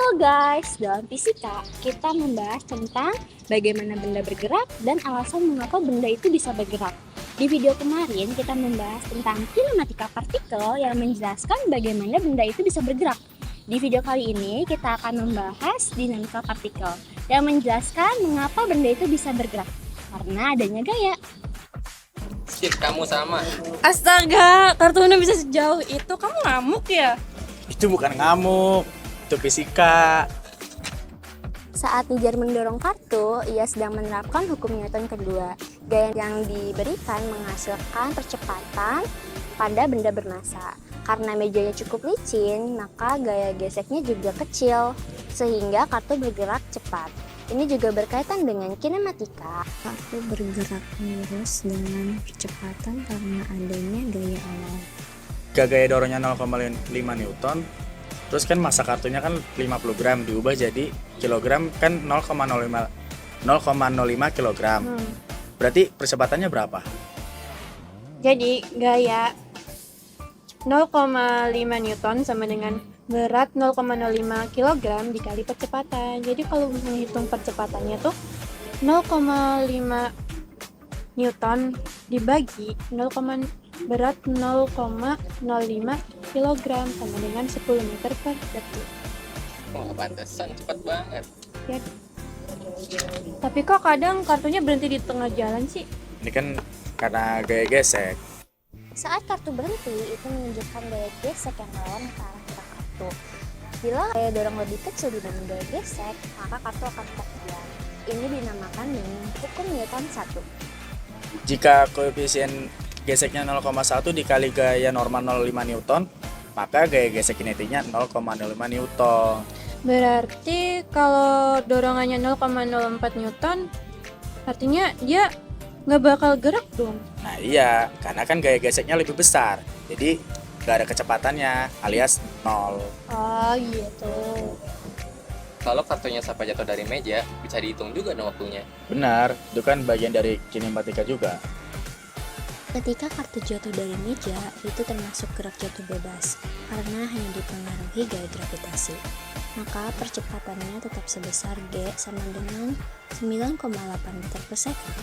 Halo guys, dalam fisika kita membahas tentang bagaimana benda bergerak dan alasan mengapa benda itu bisa bergerak. Di video kemarin kita membahas tentang kinematika partikel yang menjelaskan bagaimana benda itu bisa bergerak. Di video kali ini kita akan membahas dinamika partikel yang menjelaskan mengapa benda itu bisa bergerak karena adanya gaya. Sip, kamu sama. Astaga, kartunya bisa sejauh itu. Kamu ngamuk ya? Itu bukan ngamuk, itu fisika. Saat Nijar mendorong kartu, ia sedang menerapkan hukum Newton kedua. Gaya yang diberikan menghasilkan percepatan pada benda bermassa. Karena mejanya cukup licin, maka gaya geseknya juga kecil, sehingga kartu bergerak cepat. Ini juga berkaitan dengan kinematika. Kartu bergerak lurus dengan percepatan karena adanya gaya awal. Gaya dorongnya 0,5 Newton. Terus kan massa kartunya kan 50 gram diubah jadi kilogram kan 0,05 kilogram. Berarti percepatannya berapa? Jadi gaya 0,5 Newton sama dengan berat 0,05 kg dikali percepatan. Jadi kalau menghitung percepatannya tuh 0,5 Newton dibagi berat 0,05 kg sama dengan 10 meter per detik. Wah, pantesan cepat banget. Ya. Tapi kok kadang kartunya berhenti di tengah jalan sih? Ini kan karena gaya gesek. Saat kartu berhenti, itu menunjukkan gaya gesek yang melawan ke arah gerak kartu. Bila gaya dorong lebih kecil dibanding gaya gesek, maka kartu akan tetap diam. Ini dinamakan dengan hukum Newton 1. Jika koefisien geseknya 0,1 dikali gaya normal 0,5 Newton, maka gaya gesek kinetiknya 0,05 Newton. Berarti kalau dorongannya 0,04 Newton, artinya dia nggak bakal gerak dong. Nah iya, karena kan gaya geseknya lebih besar, jadi nggak ada kecepatannya alias 0. Oh gitu. Kalau kartunya sampai jatuh dari meja, bisa dihitung juga dong waktunya. Benar, itu kan bagian dari kinematika juga. Ketika kartu jatuh dari meja, itu termasuk gerak jatuh bebas karena hanya dipengaruhi gaya gravitasi. Maka percepatannya tetap sebesar G sama dengan 9,8 meter per second.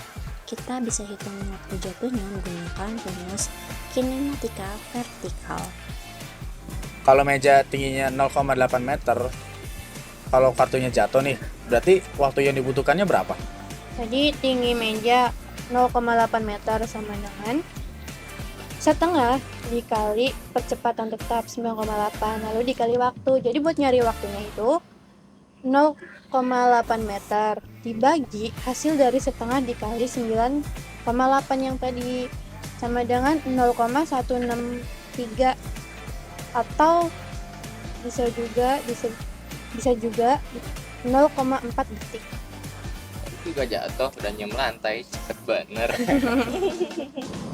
Kita bisa hitung waktu jatuhnya menggunakan rumus kinematika vertikal. Kalau meja tingginya 0,8 meter, kalau kartunya jatuh nih, berarti waktu yang dibutuhkannya berapa? Jadi tinggi meja 0,8 meter sama dengan setengah dikali percepatan tetap 9,8 lalu dikali waktu. Jadi buat nyari waktunya itu 0,8 meter dibagi hasil dari setengah dikali 9,8 yang tadi sama dengan 0,163 atau bisa juga 0,4 detik. Juga jatuh dan nyem lantai, cepet bener.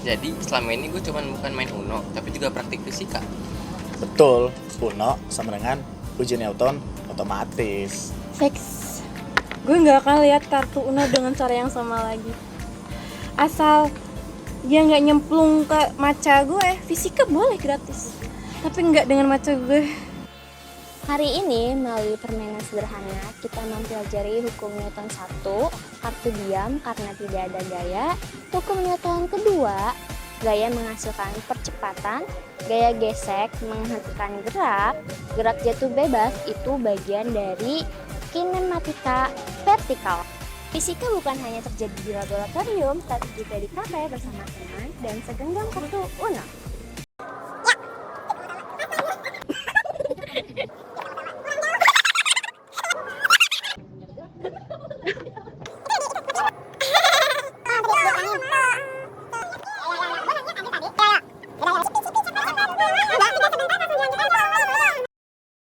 Jadi selama ini gue cuman bukan main Uno, tapi juga praktik fisika. Betul, Uno sama dengan uji Newton otomatis. Fix. Gue nggak akan lihat kartu Uno dengan cara yang sama lagi. Asal dia nggak nyemplung ke maca gue, fisika boleh gratis. Tapi nggak dengan maca gue. Hari ini melalui permainan sederhana kita mempelajari hukum Newton 1, kartu diam karena tidak ada gaya, hukum Newton kedua, gaya menghasilkan percepatan, gaya gesek menghentikan gerak, gerak jatuh bebas itu bagian dari kinematika vertikal. Fisika bukan hanya terjadi di laboratorium, tapi juga di kafe bersama teman dan segenggam kartu Uno.